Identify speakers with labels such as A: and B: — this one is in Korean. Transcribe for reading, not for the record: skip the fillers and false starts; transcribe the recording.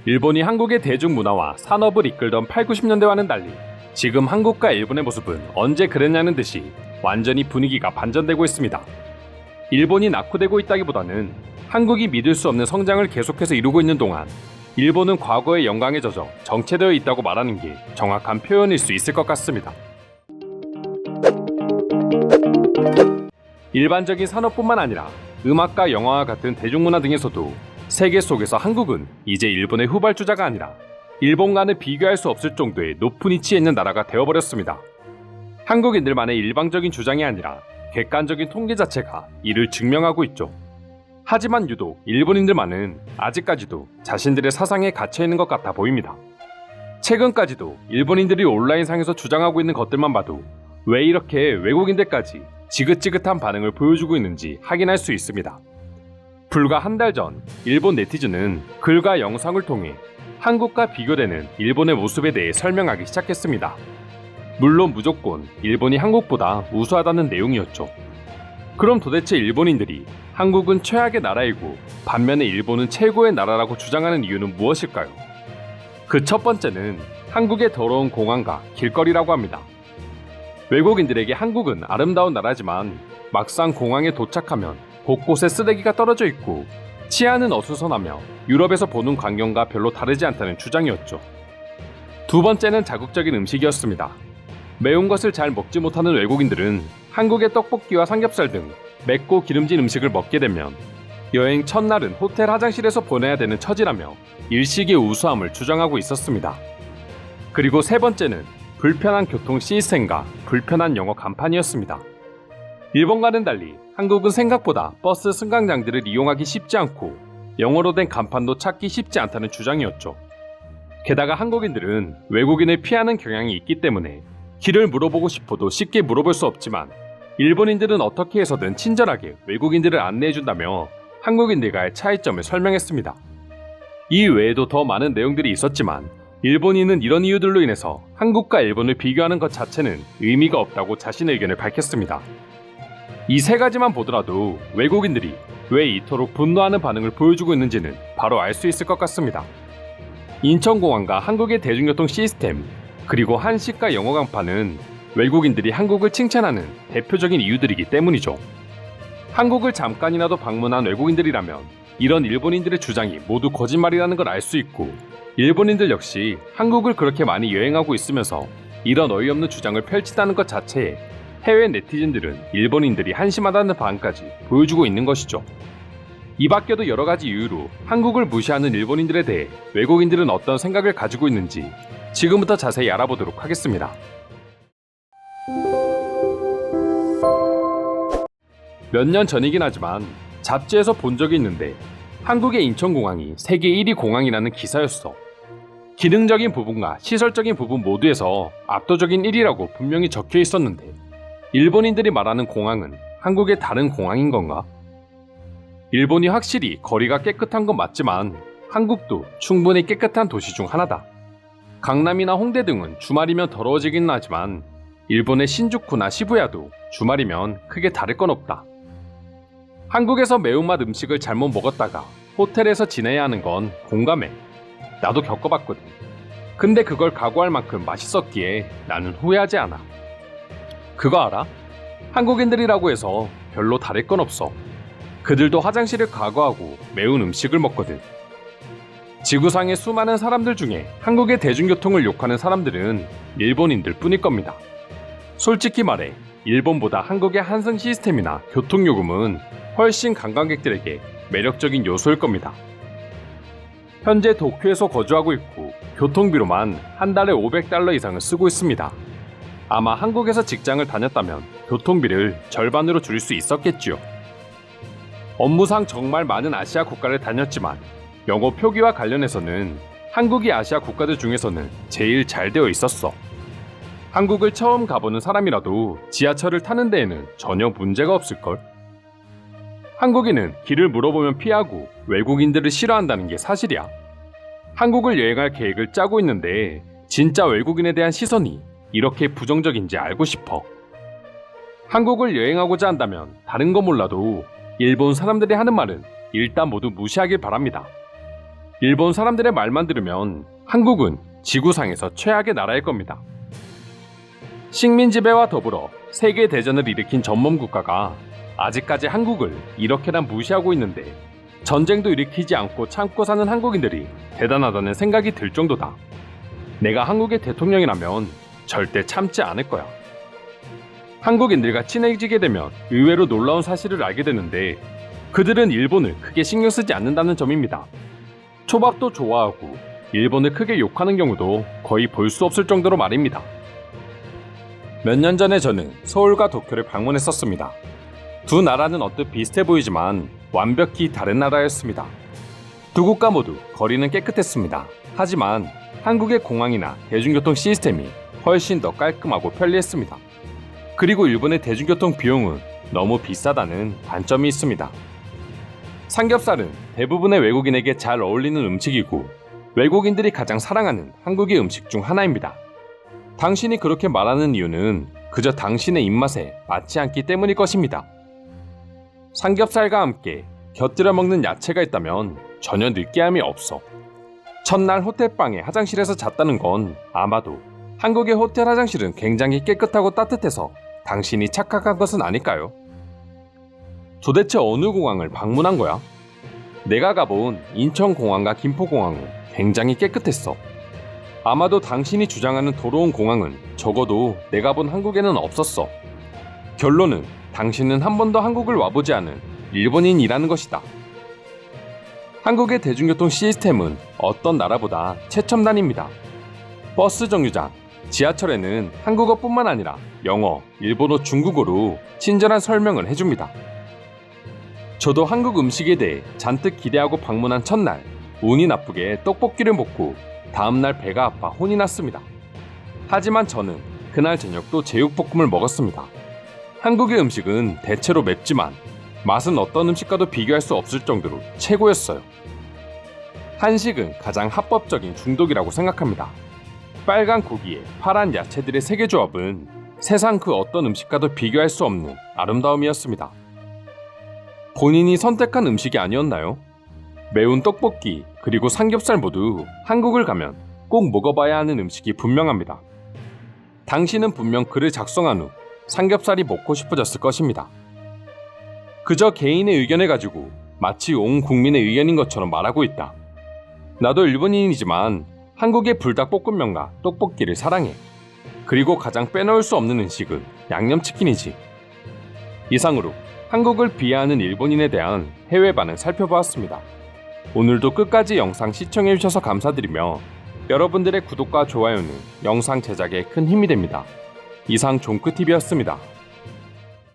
A: 일본이 한국의 대중문화와 산업을 이끌던 8, 90년대와는 달리 지금 한국과 일본의 모습은 언제 그랬냐는 듯이 완전히 분위기가 반전되고 있습니다. 일본이 낙후되고 있다기보다는 한국이 믿을 수 없는 성장을 계속해서 이루고 있는 동안 일본은 과거의 영광에 젖어 정체되어 있다고 말하는 게 정확한 표현일 수 있을 것 같습니다. 일반적인 산업뿐만 아니라 음악과 영화와 같은 대중문화 등에서도 세계 속에서 한국은 이제 일본의 후발주자가 아니라 일본과는 비교할 수 없을 정도의 높은 위치에 있는 나라가 되어버렸습니다. 한국인들만의 일방적인 주장이 아니라 객관적인 통계 자체가 이를 증명하고 있죠. 하지만 유독 일본인들만은 아직까지도 자신들의 사상에 갇혀있는 것 같아 보입니다. 최근까지도 일본인들이 온라인상에서 주장하고 있는 것들만 봐도 왜 이렇게 외국인들까지 지긋지긋한 반응을 보여주고 있는지 확인할 수 있습니다. 불과 한 달 전 일본 네티즌은 글과 영상을 통해 한국과 비교되는 일본의 모습에 대해 설명하기 시작했습니다. 물론 무조건 일본이 한국보다 우수하다는 내용이었죠. 그럼 도대체 일본인들이 한국은 최악의 나라이고 반면에 일본은 최고의 나라라고 주장하는 이유는 무엇일까요? 그 첫 번째는 한국의 더러운 공항과 길거리라고 합니다. 외국인들에게 한국은 아름다운 나라지만 막상 공항에 도착하면 곳곳에 쓰레기가 떨어져 있고 치안은 어수선하며 유럽에서 보는 광경과 별로 다르지 않다는 주장이었죠. 두 번째는 자국적인 음식이었습니다. 매운 것을 잘 먹지 못하는 외국인들은 한국의 떡볶이와 삼겹살 등 맵고 기름진 음식을 먹게 되면 여행 첫날은 호텔 화장실에서 보내야 되는 처지라며 일식의 우수함을 주장하고 있었습니다. 그리고 세 번째는 불편한 교통 시스템과 불편한 영어 간판이었습니다. 일본과는 달리 한국은 생각보다 버스 승강장들을 이용하기 쉽지 않고 영어로 된 간판도 찾기 쉽지 않다는 주장이었죠. 게다가 한국인들은 외국인을 피하는 경향이 있기 때문에 길을 물어보고 싶어도 쉽게 물어볼 수 없지만 일본인들은 어떻게 해서든 친절하게 외국인들을 안내해준다며 한국인들과의 차이점을 설명했습니다. 이 외에도 더 많은 내용들이 있었지만 일본인은 이런 이유들로 인해서 한국과 일본을 비교하는 것 자체는 의미가 없다고 자신의 의견을 밝혔습니다. 이 세 가지만 보더라도 외국인들이 왜 이토록 분노하는 반응을 보여주고 있는지는 바로 알 수 있을 것 같습니다. 인천공항과 한국의 대중교통 시스템, 그리고 한식과 영어 간판은 외국인들이 한국을 칭찬하는 대표적인 이유들이기 때문이죠. 한국을 잠깐이라도 방문한 외국인들이라면 이런 일본인들의 주장이 모두 거짓말이라는 걸 알 수 있고 일본인들 역시 한국을 그렇게 많이 여행하고 있으면서 이런 어이없는 주장을 펼친다는 것 자체에 해외 네티즌들은 일본인들이 한심하다는 반응까지 보여주고 있는 것이죠. 이 밖에도 여러 가지 이유로 한국을 무시하는 일본인들에 대해 외국인들은 어떤 생각을 가지고 있는지 지금부터 자세히 알아보도록 하겠습니다. 몇 년 전이긴 하지만 잡지에서 본 적이 있는데 한국의 인천공항이 세계 1위 공항이라는 기사였어. 기능적인 부분과 시설적인 부분 모두에서 압도적인 1위라고 분명히 적혀 있었는데 일본인들이 말하는 공항은 한국의 다른 공항인 건가? 일본이 확실히 거리가 깨끗한 건 맞지만 한국도 충분히 깨끗한 도시 중 하나다. 강남이나 홍대 등은 주말이면 더러워지긴 하지만 일본의 신주쿠나 시부야도 주말이면 크게 다를 건 없다. 한국에서 매운맛 음식을 잘못 먹었다가 호텔에서 지내야 하는 건 공감해. 나도 겪어봤거든. 근데 그걸 각오할 만큼 맛있었기에 나는 후회하지 않아. 그거 알아? 한국인들이라고 해서 별로 다를 건 없어. 그들도 화장실을 각오하고 매운 음식을 먹거든. 지구상의 수많은 사람들 중에 한국의 대중교통을 욕하는 사람들은 일본인들 뿐일 겁니다. 솔직히 말해 일본보다 한국의 환승 시스템이나 교통요금은 훨씬 관광객들에게 매력적인 요소일 겁니다. 현재 도쿄에서 거주하고 있고 교통비로만 한 달에 500달러 이상을 쓰고 있습니다. 아마 한국에서 직장을 다녔다면 교통비를 절반으로 줄일 수 있었겠지요. 업무상 정말 많은 아시아 국가를 다녔지만 영어 표기와 관련해서는 한국이 아시아 국가들 중에서는 제일 잘 되어 있었어. 한국을 처음 가보는 사람이라도 지하철을 타는 데에는 전혀 문제가 없을걸? 한국인은 길을 물어보면 피하고 외국인들을 싫어한다는 게 사실이야. 한국을 여행할 계획을 짜고 있는데 진짜 외국인에 대한 시선이 이렇게 부정적인지 알고 싶어. 한국을 여행하고자 한다면 다른 거 몰라도 일본 사람들이 하는 말은 일단 모두 무시하길 바랍니다. 일본 사람들의 말만 들으면 한국은 지구상에서 최악의 나라일 겁니다. 식민 지배와 더불어 세계 대전을 일으킨 전범 국가가 아직까지 한국을 이렇게나 무시하고 있는데 전쟁도 일으키지 않고 참고 사는 한국인들이 대단하다는 생각이 들 정도다. 내가 한국의 대통령이라면 절대 참지 않을 거야. 한국인들과 친해지게 되면 의외로 놀라운 사실을 알게 되는데 그들은 일본을 크게 신경 쓰지 않는다는 점입니다. 초밥도 좋아하고 일본을 크게 욕하는 경우도 거의 볼 수 없을 정도로 말입니다. 몇 년 전에 저는 서울과 도쿄를 방문했었습니다. 두 나라는 언뜻 비슷해 보이지만 완벽히 다른 나라였습니다. 두 국가 모두 거리는 깨끗했습니다. 하지만 한국의 공항이나 대중교통 시스템이 훨씬 더 깔끔하고 편리했습니다. 그리고 일본의 대중교통 비용은 너무 비싸다는 단점이 있습니다. 삼겹살은 대부분의 외국인에게 잘 어울리는 음식이고 외국인들이 가장 사랑하는 한국의 음식 중 하나입니다. 당신이 그렇게 말하는 이유는 그저 당신의 입맛에 맞지 않기 때문일 것입니다. 삼겹살과 함께 곁들여 먹는 야채가 있다면 전혀 느끼함이 없어. 첫날 호텔방에 화장실에서 잤다는 건 아마도 한국의 호텔 화장실은 굉장히 깨끗하고 따뜻해서 당신이 착각한 것은 아닐까요? 도대체 어느 공항을 방문한 거야? 내가 가본 인천공항과 김포공항은 굉장히 깨끗했어. 아마도 당신이 주장하는 더러운 공항은 적어도 내가 본 한국에는 없었어. 결론은 당신은 한 번도 한국을 와보지 않은 일본인이라는 것이다. 한국의 대중교통 시스템은 어떤 나라보다 최첨단입니다. 버스 정류장, 지하철에는 한국어뿐만 아니라 영어, 일본어, 중국어로 친절한 설명을 해줍니다. 저도 한국 음식에 대해 잔뜩 기대하고 방문한 첫날, 운이 나쁘게 떡볶이를 먹고 다음날 배가 아파 혼이 났습니다. 하지만 저는 그날 저녁도 제육볶음을 먹었습니다. 한국의 음식은 대체로 맵지만 맛은 어떤 음식과도 비교할 수 없을 정도로 최고였어요. 한식은 가장 합법적인 중독이라고 생각합니다. 빨간 고기에 파란 야채들의 세계조합은 세상 그 어떤 음식과도 비교할 수 없는 아름다움이었습니다. 본인이 선택한 음식이 아니었나요? 매운 떡볶이 그리고 삼겹살 모두 한국을 가면 꼭 먹어봐야 하는 음식이 분명합니다. 당신은 분명 글을 작성한 후 삼겹살이 먹고 싶어졌을 것입니다. 그저 개인의 의견을 가지고 마치 온 국민의 의견인 것처럼 말하고 있다. 나도 일본인이지만 한국의 불닭볶음면과 떡볶이를 사랑해. 그리고 가장 빼놓을 수 없는 음식은 양념치킨이지. 이상으로 한국을 비하하는 일본인에 대한 해외 반응 살펴보았습니다. 오늘도 끝까지 영상 시청해주셔서 감사드리며 여러분들의 구독과 좋아요는 영상 제작에 큰 힘이 됩니다. 이상 종크TV였습니다.